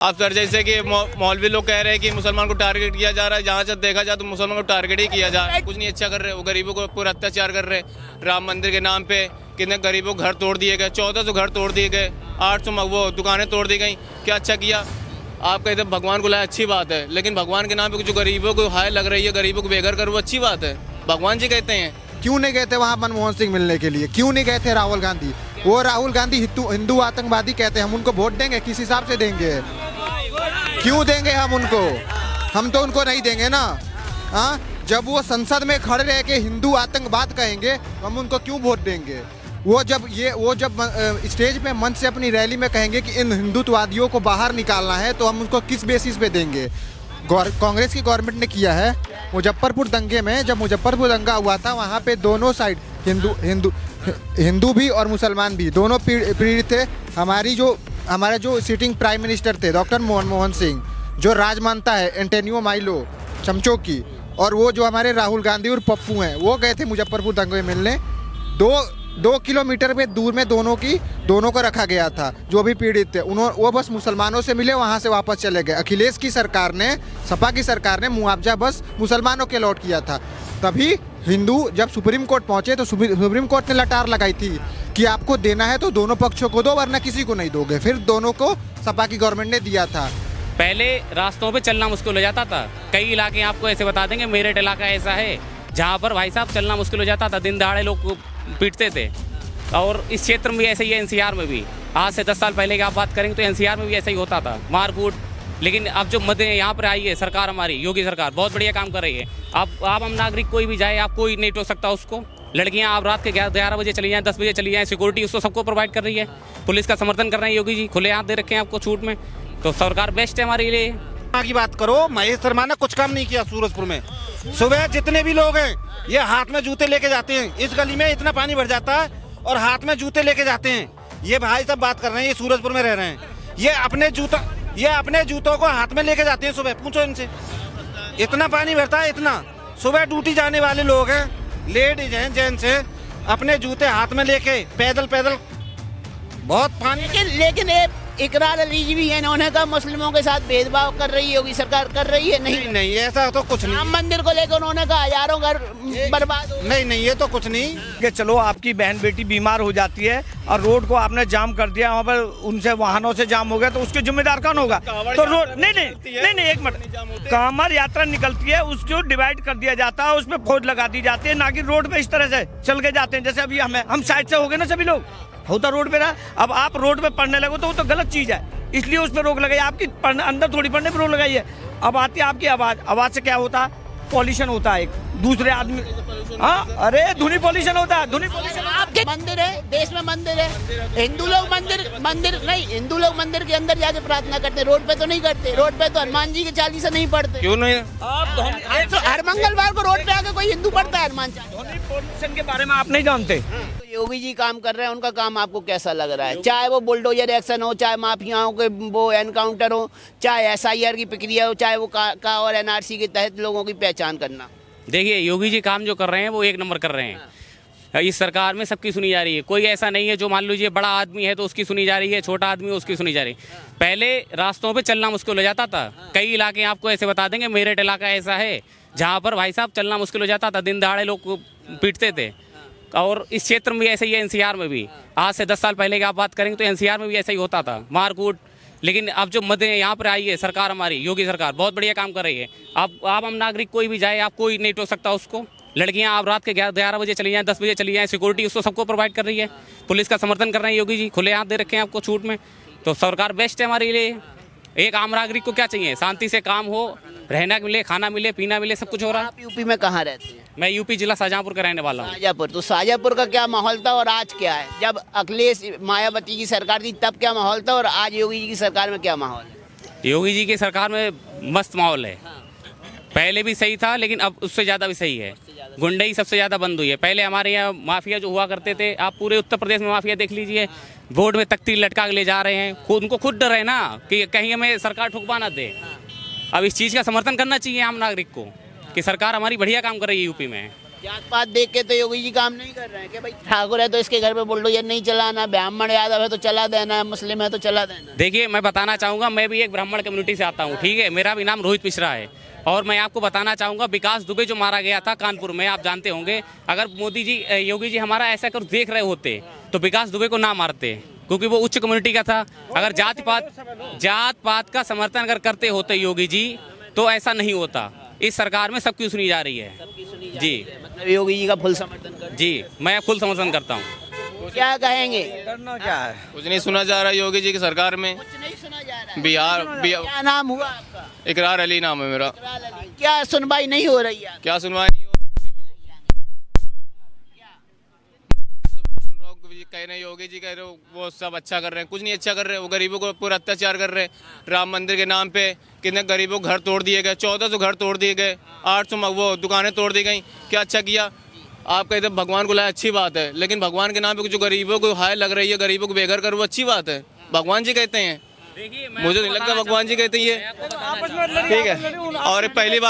आप सर जैसे कि मौलवी लोग कह रहे हैं कि मुसलमान को टारगेट किया जा रहा है, जहाँ से देखा जाए तो मुसलमान को टारगेट ही किया जा रहा है। कुछ नहीं अच्छा कर रहे, वो गरीबों को पूरा अत्याचार कर रहे। राम मंदिर के नाम पे कितने गरीबों को घर तोड़ दिए गए, 1400 घर तोड़ दिए गए, 800 वो दुकानें तोड़ दी गई। क्या अच्छा किया? आप कहते हैं भगवान को लाए, अच्छी बात है, लेकिन भगवान के नाम पे जो गरीबों को हाय लग रही है, गरीबों को बेघर कर, वो अच्छी बात है। भगवान जी कहते हैं। क्यों नहीं गए थे वहाँ मनमोहन सिंह मिलने के लिए? क्यों नहीं गए थे राहुल गांधी? वो राहुल गांधी हिंदू आतंकवादी कहते हैं। हम उनको वोट देंगे? किस हिसाब से देंगे? क्यों देंगे हम उनको? हम तो उनको नहीं देंगे ना। हाँ, जब वो संसद में खड़े रह के हिंदू आतंकवाद कहेंगे तो हम उनको क्यों वोट देंगे? वो जब स्टेज पे मंच से अपनी रैली में कहेंगे कि इन हिंदुत्ववादियों को बाहर निकालना है, तो हम उनको किस बेसिस पे देंगे? कांग्रेस की गवर्नमेंट ने किया है। मुजफ्फरपुर दंगे में, जब मुजफ्फरपुर दंगा हुआ था, वहाँ पे दोनों साइड हिंदू भी और मुसलमान भी दोनों पीड़ित थे। हमारे जो सिटिंग प्राइम मिनिस्टर थे डॉक्टर मनमोहन सिंह, जो राज मानता है एंटोनियो माइलो चमचों की, और वो जो हमारे राहुल गांधी और पप्पू हैं, वो गए थे मुजफ्फरपुर दंगे में मिलने। 2 किलोमीटर पे दूर में दोनों को रखा गया था जो भी पीड़ित थे। वो बस मुसलमानों से मिले, वहाँ से वापस चले गए। अखिलेश की सरकार ने, सपा की सरकार ने मुआवजा बस मुसलमानों के अलॉट किया था। तभी हिंदू जब सुप्रीम कोर्ट पहुंचे तो सुप्रीम कोर्ट ने लटार लगाई थी कि आपको देना है तो दोनों पक्षों को दो, वरना किसी को नहीं दोगे। फिर दोनों को सपा की गवर्नमेंट ने दिया था। पहले रास्तों पे चलना मुश्किल हो जाता था। कई इलाके आपको ऐसे बता देंगे, मेरठ इलाका ऐसा है जहाँ पर भाई साहब चलना मुश्किल हो जाता था, दिन दहाड़े लोग पीटते थे। और इस क्षेत्र में भी ऐसे ही है, एनसीआर में भी। आज से 10 साल पहले की आप बात करेंगे तो एनसीआर में भी ऐसा ही होता था, मारकूट। लेकिन अब जो मध्य यहाँ पर आई है सरकार, हमारी योगी सरकार बहुत बढ़िया काम कर रही है। आप आम नागरिक कोई भी जाए, आप कोई नहीं टोक सकता उसको। लड़कियाँ आप रात के 11 बजे चली जाएँ, 10 बजे चली जाएँ, सिक्योरिटी उसको सबको प्रोवाइड कर रही है। पुलिस का समर्थन कर रहे हैं योगी जी, खुले हाथ दे रखे हैं आपको छूट में। तो सरकार बेस्ट है हमारे लिए। की बात करो, महेश शर्मा ने कुछ काम नहीं किया सूरजपुर में। सुबह जितने भी लोग हैं ये हाथ में जूते लेके जाते हैं। इस गली में इतना पानी भर जाता है और हाथ में जूते लेके जाते हैं। ये भाई सब बात कर रहे हैं, ये सूरजपुर में रह रहे हैं। ये अपने जूतों को हाथ में लेके जाते हैं सुबह। पूछो इनसे, इतना पानी भरता है, इतना। सुबह ड्यूटी जाने वाले लोग हैं, लेडीज हैं, जेंट्स हैं, अपने जूते हाथ में लेके पैदल बहुत पानी। लेकिन इकरार अली जी भी है, इन्होंने कहा मुस्लिमों के साथ भेदभाव कर रही होगी सरकार, कर रही है? नहीं ऐसा तो कुछ नहीं। राम मंदिर को लेकर उन्होंने कहा हजारों घर बर्बाद हो। नहीं ये तो कुछ नहीं कि चलो आपकी बहन बेटी बीमार हो जाती है और रोड को आपने जाम कर दिया, वहाँ पर उनसे वाहनों से जाम हो गया, तो उसके जिम्मेदार कौन होगा? तो रोड नहीं एक मिनट, कांवड़ यात्रा निकलती है, उसको डिवाइड कर दिया जाता है, उसमें फौज लगा दी जाती है, ना कि रोड पे इस तरह से चल के जाते हैं। जैसे अभी हम साइड से हो गए ना, सभी लोग होता रोड पे रहा। अब आप रोड पे पढ़ने लगो तो वो तो गलत चीज है, इसलिए उस पर रोक लगाई। आपकी अंदर थोड़ी पढ़ने पे रोक लगाई है। अब आती है आपकी आवाज से क्या होता है? पॉल्यूशन होता है, एक दूसरे आदमी। हाँ, अरे ध्वनि पॉल्यूशन होता है, ध्वनि पॉल्यूशन। आपके मंदिर है, देश में मंदिर है, हिंदू लोग हिंदू लोग मंदिर के अंदर जाके प्रार्थना करते, रोड पे तो नहीं करते। रोड पे तो हनुमान जी के चालीसा नहीं पढ़ते। क्यों नहीं? हर मंगलवार को रोड पे आके कोई हिंदू पढ़ता है हनुमान चालीसा? ध्वनि पॉल्यूशन के बारे में आप नहीं जानते। योगी जी काम कर रहे हैं, उनका काम आपको कैसा लग रहा है? चाहे वो बुलडोजर एक्शन हो, चाहे माफियाओं के वो एनकाउंटर हो, चाहे SIR की प्रक्रिया हो, चाहे वो का और NRC के तहत लोगों की पहचान करना। देखिए योगी जी काम जो कर रहे हैं वो एक नंबर कर रहे हैं। इस सरकार में सबकी सुनी जा रही है। कोई ऐसा नहीं है जो मान लीजिए बड़ा आदमी है तो उसकी सुनी जा रही है, छोटा आदमी है उसकी सुनी जा रही है। पहले रास्तों पे चलना मुश्किल हो जाता था। कई इलाके आपको ऐसे बता देंगे, मेरठ इलाका ऐसा है जहाँ पर भाई साहब चलना मुश्किल हो जाता था, दिन दहाड़े लोग पीटते थे। और इस क्षेत्र में भी ऐसे ही है, एनसीआर में भी। आज से 10 साल पहले की आप बात करेंगे तो एनसीआर में भी ऐसा ही होता था, मारकूट। लेकिन अब जो मध्य यहाँ पर आई है सरकार, हमारी योगी सरकार बहुत बढ़िया काम कर रही है। आप आम नागरिक कोई भी जाए, आप कोई नहीं टोक सकता उसको। लड़कियाँ आप रात के 11 बजे चली जाएँ, 10 बजे चली जाएँ, सिक्योरिटी उसको सबको प्रोवाइड कर रही है। पुलिस का समर्थन कर रहे हैं योगी जी, खुले हाथ दे रखे हैं आपको छूट में। तो सरकार बेस्ट है हमारे लिए। एक आम नागरिक को क्या चाहिए? शांति से काम हो, रहना मिले, खाना मिले, पीना मिले, सब कुछ हो रहा है। आप यूपी में कहाँ रहते हैं? मैं यूपी जिला शाहजहाँपुर का रहने वाला हूँ। शाहजहाँपुर। तो शाहजहाँपुर का क्या माहौल था और आज क्या है? जब अखिलेश मायावती की सरकार थी तब क्या माहौल था और आज योगी जी की सरकार में क्या माहौल है? योगी जी की सरकार में मस्त माहौल है। पहले भी सही था लेकिन अब उससे ज़्यादा भी सही है। गुंडई सबसे ज़्यादा बंद हुई है। पहले हमारे यहाँ माफिया जो हुआ करते थे, आप पूरे उत्तर प्रदेश में माफिया देख लीजिए, बोर्ड में तख्ती लटका के ले जा रहे हैं। उनको खुद डर है ना कि कहीं हमें सरकार ठुकवा ना दे। अब इस चीज़ का समर्थन करना चाहिए आम नागरिक को कि सरकार हमारी बढ़िया काम कर रही है यूपी में। जात पात देख के तो योगी जी काम नहीं कर रहे हैं कि भाई ठाकुर है तो इसके घर पे बुलडोजर नहीं चलाना, ब्राह्मण यादव है तो चला देना, मुस्लिम है तो चला देना। देखिए, मैं बताना चाहूँगा, मैं भी एक ब्राह्मण कम्युनिटी से आता हूँ, ठीक है। मेरा भी नाम रोहित मिश्रा है और मैं आपको बताना चाहूँगा, विकास दुबे जो मारा गया था कानपुर में, आप जानते होंगे। अगर मोदी जी, योगी जी हमारा ऐसा कर देख रहे होते तो विकास दुबे को ना मारते, क्योंकि वो उच्च कम्युनिटी का था। अगर जात पात का समर्थन अगर करते होते योगी जी तो ऐसा नहीं होता। इस सरकार में सबकी सुनी जा रही है जी। मतलब योगी जी का फुल समर्थन कर जी, मैं फुल समर्थन करता हूँ। क्या कहेंगे? करना क्या है? कुछ नहीं सुना जा रहा योगी जी की सरकार में। कुछ नहीं सुना जा रहा है। बिहार क्या नाम हुआ आपका? इकरार अली नाम है मेरा। क्या सुनवाई नहीं हो रही है? क्या सुनवाई नहीं हो रही? सुन रहा हूँ कह रहे हैं योगी जी कह रहे हो वो सब अच्छा कर रहे हैं, कुछ नहीं अच्छा कर रहे हैं। वो गरीबों को पूरा अत्याचार कर रहे हैं। राम मंदिर के नाम पे कितने गरीबों को घर तोड़ दिए गए, 1400 घर तोड़ दिए गए, 800 वो दुकानें तोड़ दी गई। क्या अच्छा किया? आप कहते हैं भगवान को लाए, अच्छी बात है, लेकिन भगवान के नाम पे जो गरीबों को हाय लग रही है, गरीबों को बेघर कर, वो अच्छी बात है? भगवान जी कहते हैं? मुझे नहीं लगता भगवान जी कहते हैं ये, ठीक है। और पहली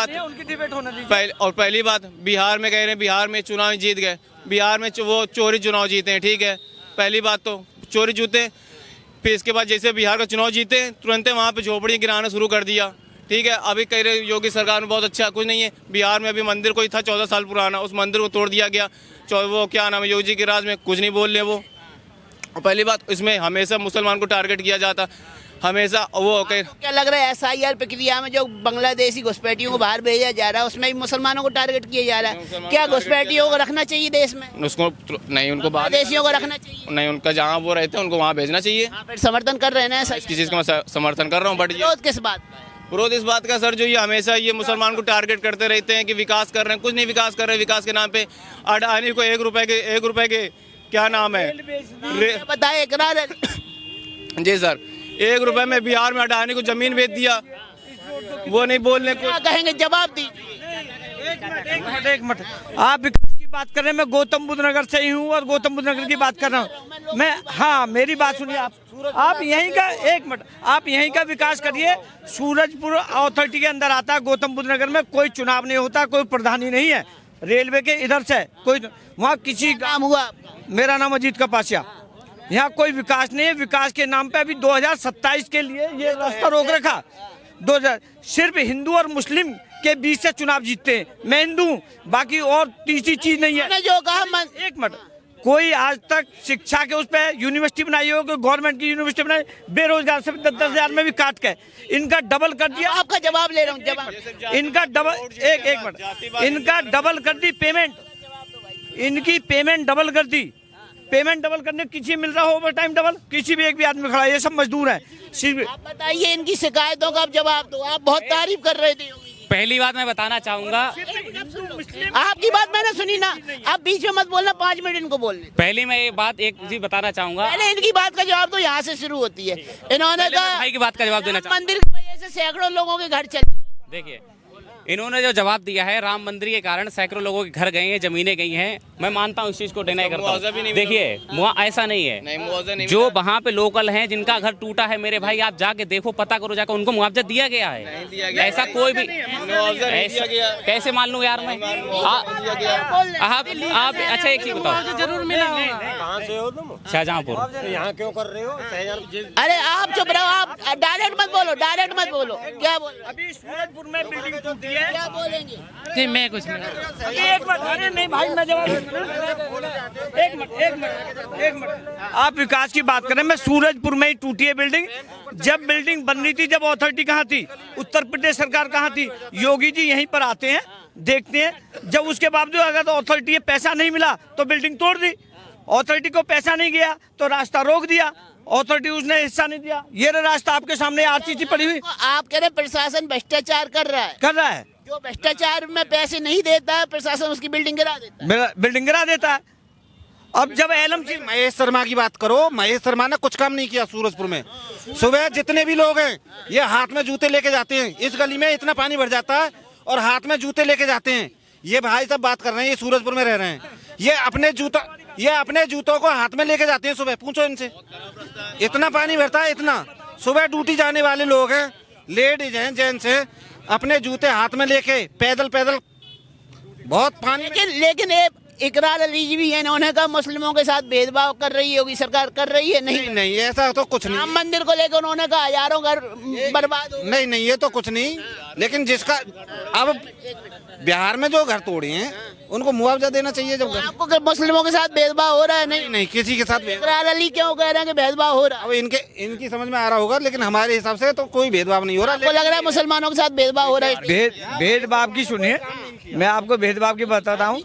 बात बिहार में कह रहे हैं बिहार में चुनाव जीत गए, बिहार में वो चोरी चुनाव जीते हैं, ठीक है। पहली बात तो चोरी जीते, फिर इसके बाद जैसे बिहार का चुनाव जीते तुरंत वहाँ पे झोपड़ी गिराना शुरू कर दिया, ठीक है। अभी कह रहे योगी सरकार में बहुत अच्छा, कुछ नहीं है। बिहार में अभी मंदिर कोई था 14 साल पुराना, उस मंदिर को तोड़ दिया गया। वो क्या नाम है, योगी जी के राज में कुछ नहीं बोल रहे वो। और पहली बात इसमें हमेशा मुसलमान को टारगेट किया जाता, हमेशा वो क्या लग रहा है SIR प्रक्रिया में जो बांग्लादेशी घुसपैठियों को बाहर भेजा जा रहा है उसमें भी मुसलमानों को टारगेट किया जा रहा है? क्या घुसपैठियों को रखना चाहिए देश में? उसको नहीं, उनको बांग्लादेशियों को रखना चाहिए नहीं, उनका जहाँ वो रहते हैं उनको वहाँ भेजना चाहिए। फिर समर्थन कर रहे हैं ना? किसी चीज़ का मैं समर्थन कर रहा हूँ, बट विरोध किस बात का? विरोध इस बात का सर जो ये हमेशा ये मुसलमान को टारगेट करते रहते हैं कि विकास कर रहे हैं, कुछ नहीं विकास कर रहे। विकास के नाम पे अडानी को 1 रुपए के क्या नाम है बताए इकरार जी सर, 1 रुपए में बिहार में अडानी को जमीन बेच दिया, वो नहीं बोलने को। क्या कहेंगे? जवाब दीजिए। एक मिनट, आप विकास की बात कर रहे हैं, मैं गौतम बुद्ध नगर से ही हूँ और गौतम बुद्ध नगर की बात कर रहा हूँ मैं। हाँ, मेरी बात सुनिए आप यहीं का, एक मिनट, आप यहीं का विकास करिए। सूरजपुर अथॉरिटी के अंदर आता है, गौतम बुद्ध नगर में कोई चुनाव नहीं होता, कोई प्रधानी नहीं है, रेलवे के इधर से कोई वहाँ किसी काम हुआ? मेरा नाम अजीत कपासिया। यहाँ कोई विकास नहीं है। विकास के नाम पे अभी 2027 के लिए ये रास्ता रोक रखा। 2000 सिर्फ हिंदू और मुस्लिम के बीच से चुनाव जीतते हैं। मैं हिंदू हूँ, बाकी और तीसरी चीज नहीं है। जो कहा एक मिनट, कोई आज तक शिक्षा के उस पर यूनिवर्सिटी बनाई हो, गवर्नमेंट की यूनिवर्सिटी बनाई, बेरोजगार से 10-10 हजार में भी काट के इनका डबल कर दिया। आपका जवाब ले रहा हूँ, जवाब। इनका डबल, एक मिनट, इनका डबल कर दी पेमेंट, इनकी पेमेंट डबल कर दी। पेमेंट डबल करने किसी मिल रहा हो ओवर टाइम डबल, किसी भी एक भी आदमी खड़ा है, ये सब मजदूर हैं। आप बताइए इनकी शिकायतों का आप जवाब दो। आप बहुत तारीफ कर रहे थे। पहली बात मैं बताना चाहूँगा, आपकी बात मैंने सुनी ना, आप बीच में मत बोलना, 5 मिनट इनको बोलने। पहली मैं ये बात एक चीज बताना चाहूँगा। पहले इनकी बात का जवाब तो यहाँ से शुरू होती है। इन्होंने कहा भाई की बात का जवाब देना चाहूँगा। मंदिर की वजह से सैकड़ों लोगों के घर चले। देखिए, इन्होंने जो जवाब दिया है, राम मंदिर के कारण सैकड़ों लोगों के घर गए हैं, जमीनें गई हैं, मैं मानता हूँ, इस चीज को डिनाई करता हूँ। देखिए, ऐसा नहीं है। जो वहाँ पे लोकल हैं जिनका घर टूटा है, मेरे भाई आप जाके देखो, पता करो जाकर, उनको मुआवजा दिया गया है। ऐसा कोई भी कैसे मान लूँ यार मैं? आप अच्छा एक चीज बताओ, जरूर मिला होगा। शाहजहाँपुर। यहाँ क्यों कर रहे हो? अरे आप चुप रहो, आप डायरेक्ट मत बोलो, डायरेक्ट मत बोलो। क्या बोल? अभी सूरजपुर में बिल्डिंग टूटी है, क्या बोलेंगे? जी मैं कुछ नहीं। एक मिनट, अरे नहीं भाई, मैं जवाब एक मिनट। आप विकास की बात करें, मैं सूरजपुर में ही टूटी है बिल्डिंग। जब बिल्डिंग बन रही थी, जब अथॉरिटी कहाँ थी, उत्तर प्रदेश सरकार कहाँ थी, योगी जी यहीं पर आते हैं, देखते हैं। जब उसके बावजूद अगर तो अथॉरिटी पैसा नहीं मिला तो बिल्डिंग तोड़ दी, अथॉरिटी को पैसा नहीं गया तो रास्ता रोक दिया, अथॉरिटी उसने हिस्सा नहीं दिया। ये रास्ता आपके सामने RCC पड़ी हुई। आप कह रहे प्रशासन भ्रष्टाचार कर रहा है। जो भ्रष्टाचार में पैसे नहीं देता है, प्रशासन उसकी बिल्डिंग गिरा देता है। बिल्डिंग गिरा देता है। अब जब LMC महेश शर्मा की बात करो, महेश शर्मा ने कुछ काम नहीं किया सूरजपुर में। सुबह जितने भी लोग हैं ये हाथ में जूते लेके जाते हैं, इस गली में इतना पानी भर जाता है और हाथ में जूते लेके जाते हैं। ये भाई सब बात कर रहे हैं, ये सूरजपुर में रह रहे हैं, ये अपने जूतों को हाथ में लेके जाते हैं। सुबह पूछो इनसे, इतना पानी भरता है, इतना। सुबह ड्यूटी जाने वाले लोग हैं, लेडीज हैं, जेंट्स हैं, अपने जूते हाथ में लेके पैदल बहुत पानी में- लेकिन ये इकरार अली जी भी है, इन्होंने कहा मुस्लिमों के साथ भेदभाव कर रही होगी सरकार, कर रही है? नहीं नहीं ऐसा तो कुछ राम नहीं। मंदिर को लेकर उन्होंने कहा हजारों घर बर्बाद हो। नहीं नहीं ये तो कुछ नहीं, लेकिन जिसका अब बिहार में जो घर तोड़े हैं उनको मुआवजा देना चाहिए। जब घर आपको मुस्लिमों के साथ भेदभाव हो रहा है? नहीं, नहीं किसी के साथ इकरार अली क्यों कह रहे हैं कि भेदभाव हो रहा है? अब इनकी समझ में आ रहा होगा, लेकिन हमारे हिसाब से तो कोई भेदभाव नहीं हो रहा। आपको लग रहा है मुसलमानों के साथ भेदभाव हो रहा है? भेदभाव की सुनिए, मैं आपको भेदभाव की बताता हूँ।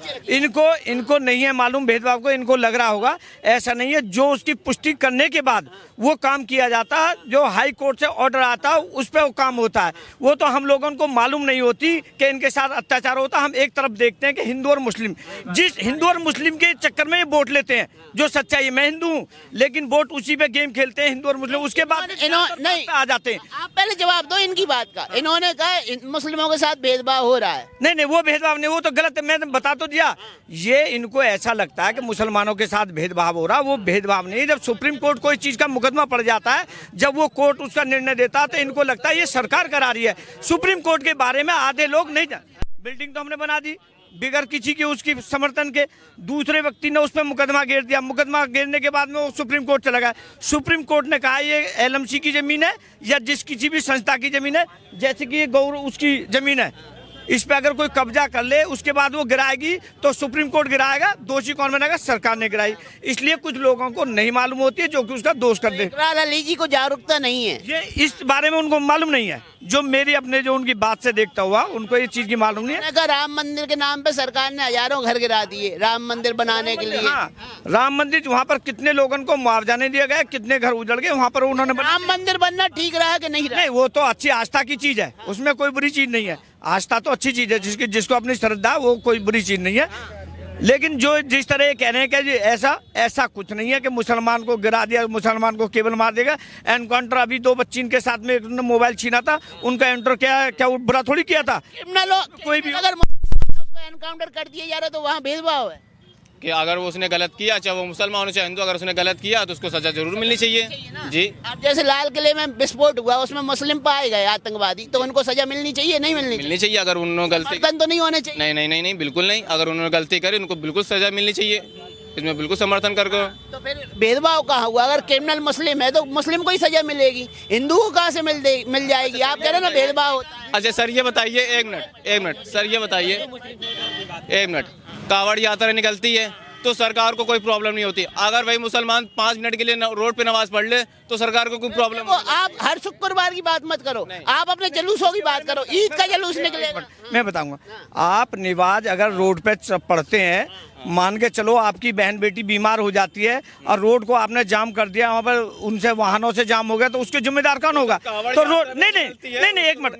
इनको नहीं है मालूम भेदभाव को, इनको लग रहा होगा। ऐसा नहीं है, जो उसकी पुष्टि करने के बाद वो काम किया जाता है, जो हाई कोर्ट से ऑर्डर आता है उस पर वो काम होता है। वो तो हम लोगों को मालूम नहीं होती कि इनके साथ अत्याचार होता। हम एक तरफ देखते हैं कि हिंदू और मुस्लिम, जिस हिंदू और मुस्लिम के चक्कर में ये वोट लेते हैं, जो सच्चाई है। मैं हिंदू हूँ, लेकिन वोट उसी पे गेम खेलते हैं हिंदू और मुस्लिम, उसके बाद नहीं आ जाते हैं। आप पहले जवाब दो इनकी बात का। इन्होंने कहा मुस्लिमों के साथ भेदभाव हो रहा है। नहीं वो भेदभाव नहीं, वो तो गलत है। मैंने बता तो दिया। ये इनको ऐसा लगता है कि मुसलमानों के साथ भेदभाव हो रहा, वो भेदभाव नहीं। जब सुप्रीम कोर्ट कोई चीज का मुकदमा पड़ जाता है, जब वो कोर्ट उसका निर्णय देता है, तो इनको लगता है ये सरकार करा रही है। सुप्रीम कोर्ट के बारे में आधे लोग नहीं बिल्डिंग तो हमने बना दी बिगर किसी के उसकी समर्थन के, दूसरे व्यक्ति ने उस पर मुकदमा घेर दिया। मुकदमा घेरने के बाद में वो सुप्रीम कोर्ट चला गया। सुप्रीम कोर्ट ने कहा ये एलएमसी की जमीन है या जिस किसी भी संस्था की जमीन है, जैसे कि ये गौर उसकी जमीन है, इस पे अगर कोई कब्जा कर ले उसके बाद वो गिराएगी तो सुप्रीम कोर्ट गिराएगा, दोषी कौन बनेगा? सरकार ने गिराई। इसलिए कुछ लोगों को नहीं मालूम होती है, जो कि उसका दोष कर दे। इकरार अली जी को जागरूकता नहीं है, ये इस बारे में उनको मालूम नहीं है। जो मेरी अपने जो उनकी बात से देखता हुआ, उनको ये चीज की मालूम नहीं है। उन्होंने कहा राम मंदिर के नाम पे सरकार ने हजारों घर गिरा दिए राम मंदिर बनाने के लिए। हाँ, राम मंदिर वहाँ पर कितने लोगों को मुआवजा नहीं दिया गया, कितने घर उजड़ गए वहाँ पर उन्होंने राम मंदिर बनना ठीक रहा कि नहीं रहा? नहीं, वो तो अच्छी आस्था की चीज है, उसमें कोई बुरी चीज नहीं है। आस्था तो अच्छी चीज है, जिसको अपनी श्रद्धा, वो कोई बुरी चीज नहीं है। लेकिन जो जिस तरह कह रहे हैं कि ऐसा कुछ नहीं है कि मुसलमान को गिरा दिया, मुसलमान को केवल मार देगा। एनकाउंटर अभी 2 बच्ची के साथ में एक ने मोबाइल छीना था, उनका एंटर क्या बुरा थोड़ी किया था। कोई भी अगर उसको एनकाउंटर कर दिया जा रहा है तो वहाँ भेदभाव है कि अगर वो उसने गलत किया, चाहे वो मुसलमान हो चाहे हिंदू, अगर उसने गलत किया तो उसको सजा जरूर मिलनी चाहिए जी। अब जैसे लाल किले में विस्फोट हुआ, उसमें मुस्लिम पाए गए आतंकवादी, तो उनको सजा मिलनी चाहिए नहीं मिलनी चाहिए। अगर उन्होंने गलती समर्थन तो नहीं होने चाहिए। नहीं बिल्कुल नहीं। अगर उन्होंने गलती करी उनको बिल्कुल सजा मिलनी चाहिए, इसमें बिल्कुल समर्थन करके। तो फिर भेदभाव कहाँ हुआ? अगर क्रिमिनल मुस्लिम है तो मुस्लिम को ही सजा मिलेगी, हिंदू को कहाँ से मिल जाएगी? आप कह रहे हैं ना भेदभाव होता है। अच्छा सर ये बताइए, एक मिनट सर ये बताइए, एक मिनट, कावड़ यात्रा निकलती है तो सरकार को कोई प्रॉब्लम नहीं होती। अगर वही मुसलमान 5 मिनट के लिए रोड पे नमाज पढ़ ले तो सरकार को कोई प्रॉब्लम वो आप हर शुक्रवार की बात मत करो, आप अपने जलूसों की बात करो। ईद का जलूस निकलेगा। मैं बताऊंगा, आप नमाज अगर रोड पे पढ़ते हैं, मान के चलो आपकी बहन बेटी बीमार हो जाती है और रोड को आपने जाम कर दिया, वहाँ पर उनसे वाहनों से जाम हो गया, तो उसके जिम्मेदार कौन होगा? तो रोड नहीं एक मिनट,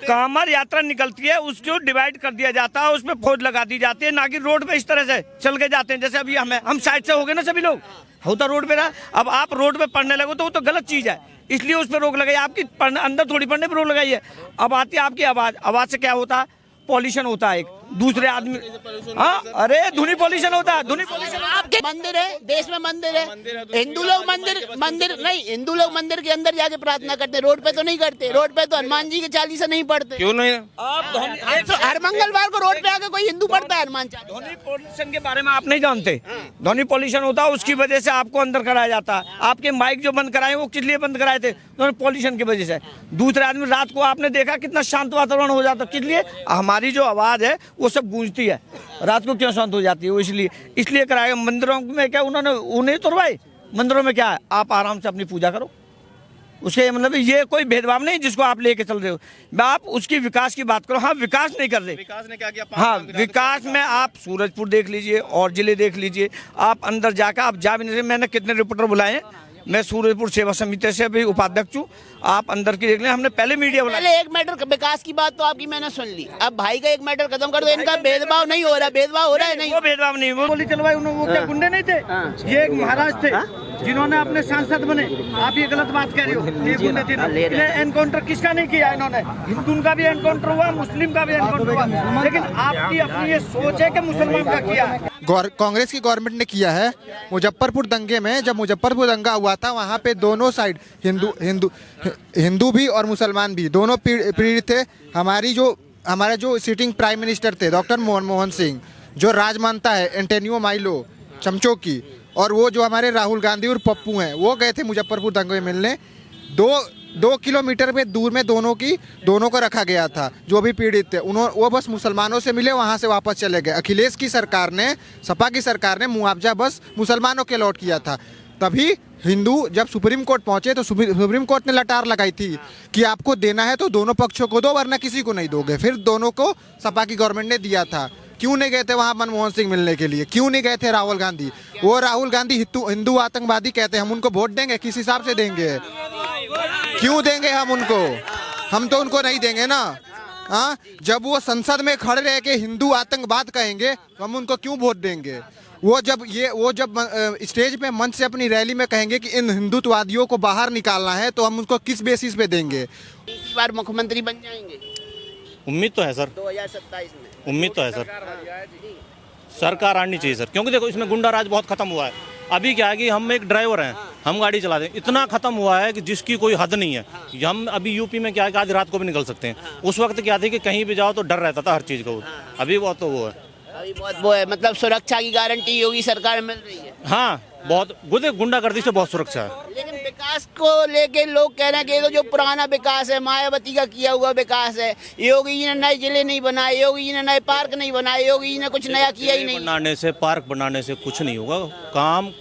कांवड़ यात्रा निकलती है, उसको डिवाइड कर दिया जाता है, उसमें फौज लगा दी जाती है, ना कि रोड पे इस तरह से चल के जाते हैं। जैसे अभी हम साइड से हो गए ना, सभी लोग होता रोड पे रहा। अब आप रोड पे पढ़ने लगो तो वो तो गलत चीज है, इसलिए उस पर रोक लगाई। आपकी अंदर थोड़ी पढ़ने पर रोक लगाई है। अब आती है आपकी आवाज से क्या होता है? पॉल्यूशन होता है, एक दूसरे आदमी। हाँ, अरे ध्वनि पॉल्यूशन होता है। ध्वनि पॉल्यूशन आपके मंदिर है, देश में मंदिर है, हिंदू लोग मंदिर नहीं, हिंदू लोग मंदिर के अंदर जाके प्रार्थना करते, रोड पे तो नहीं करते। रोड पे तो हनुमान जी के चालीसा नहीं पढ़ते। क्यों नहीं? हर मंगलवार को रोड पे आके कोई हिंदू पढ़ता है हनुमान चालीसा। ध्वनि पॉल्यूशन के बारे में आप नहीं जानते। ध्वनि पॉल्यूशन होता है, उसकी वजह से आपको अंदर कराया जाता है। आपके माइक जो बंद कराए वो किस लिए बंद कराए थे? ध्वनि पॉल्यूशन की वजह से। दूसरे आदमी रात को आपने देखा कितना शांत वातावरण हो जाता, किस लिए? हमारी जो आवाज है वो सब गूंजती है, रात को क्यों शांत हो जाती है? वो इसलिए कराया। मंदिरों में क्या उन्हें तोड़वाए? मंदिरों में क्या है? आप आराम से अपनी पूजा करो, उसके मतलब ये कोई भेदभाव नहीं जिसको आप लेके चल रहे हो। आप उसकी विकास की बात करो। हाँ, विकास नहीं कर रहे। विकास ने क्या किया? हाँ, विकास में आप सूरजपुर देख लीजिए और जिले देख लीजिए, आप अंदर जाकर आप जा भी नहीं सकते। मैंने कितने रिपोर्टर बुलाए हैं, मैं सूरजपुर सेवा समिति से भी उपाध्यक्ष हूँ। आप अंदर की देख लें, हमने पहले मीडिया बुलाया। पहले एक मैटर विकास की बात तो आपकी मैंने सुन ली, अब भाई का एक मैटर खत्म कर दो। इनका भेदभाव नहीं हो रहा, भेदभाव हो रहा है नहीं? वो भेदभाव नहीं, वो गोली चलवाई उन्होंने। वो क्या गुंडे नहीं थे? ये एक महाराज थे जिन्होंने अपने सांसद बने। आप ये गलत बात कह रही हो, ये गुंडे थे। एनकाउंटर किसका नहीं किया इन्होंने? हिंदू का भी एनकाउंटर हुआ, मुस्लिम का भी एनकाउंटर हुआ, लेकिन आपकी अपनी ये सोच है कि मुसलमान का किया है। कांग्रेस की गवर्नमेंट ने किया है। मुजफ्फरपुर दंगे में, जब मुजफ्फरपुर दंगा हुआ था, वहाँ पे दोनों साइड हिंदू भी और मुसलमान भी दोनों पीड़ित थे। हमारी जो हमारे जो सिटिंग प्राइम मिनिस्टर थे डॉक्टर मनमोहन सिंह, जो राजमाता है एंटोनियो माइलो चमचों की, और वो जो हमारे राहुल गांधी और पप्पू हैं, वो गए थे मुजफ्फरपुर दंगे में मिलने। 2 किलोमीटर पे दूर में दोनों को रखा गया था जो भी पीड़ित थे। वो बस मुसलमानों से मिले, वहाँ से वापस चले गए। अखिलेश की सरकार ने, सपा की सरकार ने मुआवजा बस मुसलमानों के अलॉट किया था। तभी हिंदू जब सुप्रीम कोर्ट पहुंचे तो सुप्रीम कोर्ट ने लटार लगाई थी कि आपको देना है तो दोनों पक्षों को दो, वरना किसी को नहीं दोगे। फिर दोनों को सपा की गवर्नमेंट ने दिया था। क्यों नहीं गए थे वहाँ मनमोहन सिंह मिलने के लिए? क्यों नहीं गए थे राहुल गांधी? वो राहुल गांधी हिंदू आतंकवादी कहते हैं। हम उनको वोट देंगे? किस हिसाब से देंगे? क्यों देंगे हम उनको? हम तो उनको नहीं देंगे ना। हाँ, जब वो संसद में खड़े रह के हिंदू आतंकवाद कहेंगे तो हम उनको क्यों वोट देंगे? वो जब स्टेज पे मंच से अपनी रैली में कहेंगे कि इन हिंदुत्ववादियों को बाहर निकालना है, तो हम उनको किस बेसिस पे देंगे? इस बार मुख्यमंत्री बन जाएंगे उम्मीद तो है सर, 2027 में। उम्मीद तो है सर। सरकार आनी चाहिए सर, क्योंकि देखो इसमें गुंडा राज बहुत खत्म हुआ है। अभी क्या है कि हम एक ड्राइवर हैं, हम गाड़ी चलाते हैं, इतना खत्म हुआ है कि जिसकी कोई हद नहीं है। हम अभी यूपी में क्या है कि आधी रात को भी निकल सकते हैं। उस वक्त क्या थी कि कहीं भी जाओ तो डर रहता था हर चीज़ का। अभी बहुत तो वो है, अभी बहुत वो है, मतलब सुरक्षा की गारंटी योगी सरकार मिल रही है। हाँ बहुत गुंडागर्दी से बहुत सुरक्षा है। लेकिन विकास को लेके लोग कह रहे हैं कि ये तो जो पुराना विकास है, मायावती का किया हुआ विकास है। योगी जी ने नए जिले नहीं बनाए, योगी जी ने नए पार्क नहीं बनाए, योगी जी ने कुछ नया किया ही नहीं। बनाने से, पार्क बनाने से कुछ नहीं होगा। काम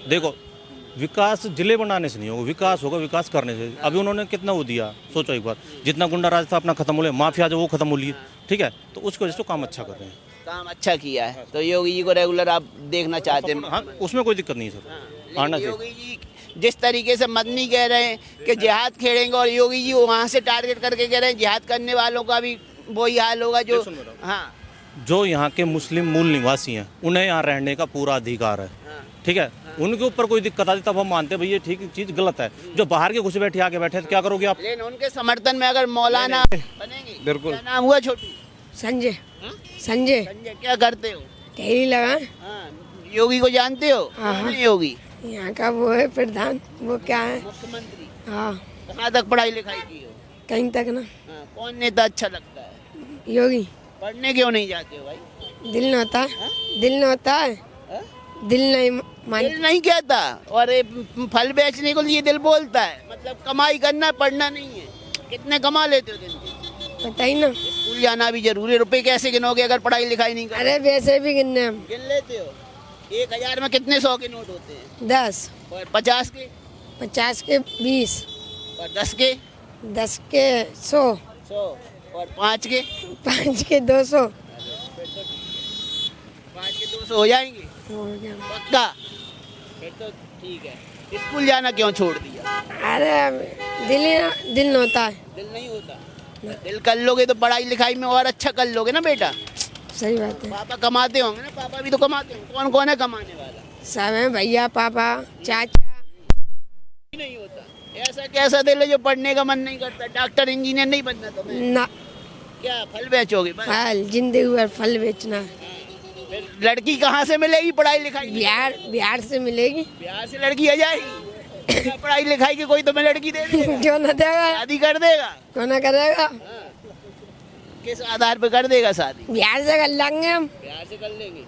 देखो, विकास जिले बनाने से नहीं होगा, विकास होगा विकास करने से। अभी उन्होंने कितना वो दिया, सोचो एक बार, जितना गुंडा राज था अपना खत्म हो लिया, माफिया जो वो खत्म हो लिए, ठीक है। तो उसकी वजह से काम अच्छा कर रहे हैं, काम अच्छा किया है। तो योगी जी को रेगुलर आप देखना चाहते हैं? हाँ उसमें कोई दिक्कत नहीं है सर, आना चाहिए। योगी जी जिस तरीके से मदनी कह रहे हैं कि जिहाद खेलेंगे, और योगी जी वहाँ से टारगेट करके कह रहे हैं जिहाद करने वालों का भी वही हाल होगा जो, हाँ, जो यहाँ के मुस्लिम मूल निवासी हैं उन्हें यहाँ रहने का पूरा अधिकार है, ठीक है। उनके ऊपर कोई दिक्कत आती तब हम मानते हैं भाई ये ठीक चीज़ गलत है। जो बाहर के घुसे बैठे आके बैठे तो क्या करोगे आप? लेकिन उनके समर्थन में अगर मौलाना बनेंगे, बिल्कुल। क्या नाम हुआ छोटू? संजय। हाँ? संजय संजय, क्या करते हो? ढेरी लगा। हाँ, योगी को जानते हो? हाँ। नहीं योगी, यहाँ का वो है प्रधान, वो क्या है? मुख्यमंत्री। हाँ, कहाँ तक पढ़ाई लिखाई की हो? कहीं तक ना। हाँ, कौन नेता अच्छा लगता है? योगी। पढ़ने क्यों नहीं जाते हो भाई? दिल न होता है, दिल न होता है, दिल नहीं मान। दिल नहीं कहता, और ये फल बेचने को लिए दिल बोलता है। मतलब कमाई करना है, पढ़ना नहीं है। कितने कमा लेते हो दिन के? पता ही ना। स्कूल जाना भी जरूरी है। रुपए कैसे गिनोगे अगर पढ़ाई लिखाई नहीं कर? अरे वैसे भी गिनने हम। गिन लेते हो? 1000 में कितने 100 के नोट होते हैं? 10, और 50 के? 50 के 20, और 10 के? 10 के 100, 100, और 5 के? 5 के 200। 5 के 200 हो जाएंगे हो गया। पक्का? फिर तो ठीक है। स्कूल जाना क्यों छोड़ दिया? अरे दिल न होता है। दिल नहीं होता? दिल कर लोगे तो पढ़ाई लिखाई में और अच्छा कर लोगे ना बेटा। सही बात है। पापा कमाते होंगे ना? पापा भी तो कमाते होंगे। कौन कौन है कमाने वाला? सब है, भैया, पापा, चाचा। नहीं होता। ऐसा कैसा दिल है जो पढ़ने का मन नहीं करता? डॉक्टर इंजीनियर नहीं बनना तुम्हें? ना, क्या फल बेचोगे बस? फल जिंदगी भर फल बेचना। फिर लड़की कहाँ से मिलेगी पढ़ाई लिखाई? बिहार से मिलेगी। बिहार से लड़की आ जाएगी? पढ़ाई लिखाई की कोई तुम्हें लड़की दे देगा? क्यों ना देगा? शादी कर देगा? क्यों ना करेगा? किस आधार पर कर देगा शादी? बिहार से कर लेंगे हम। बिहार से कर लेंगे।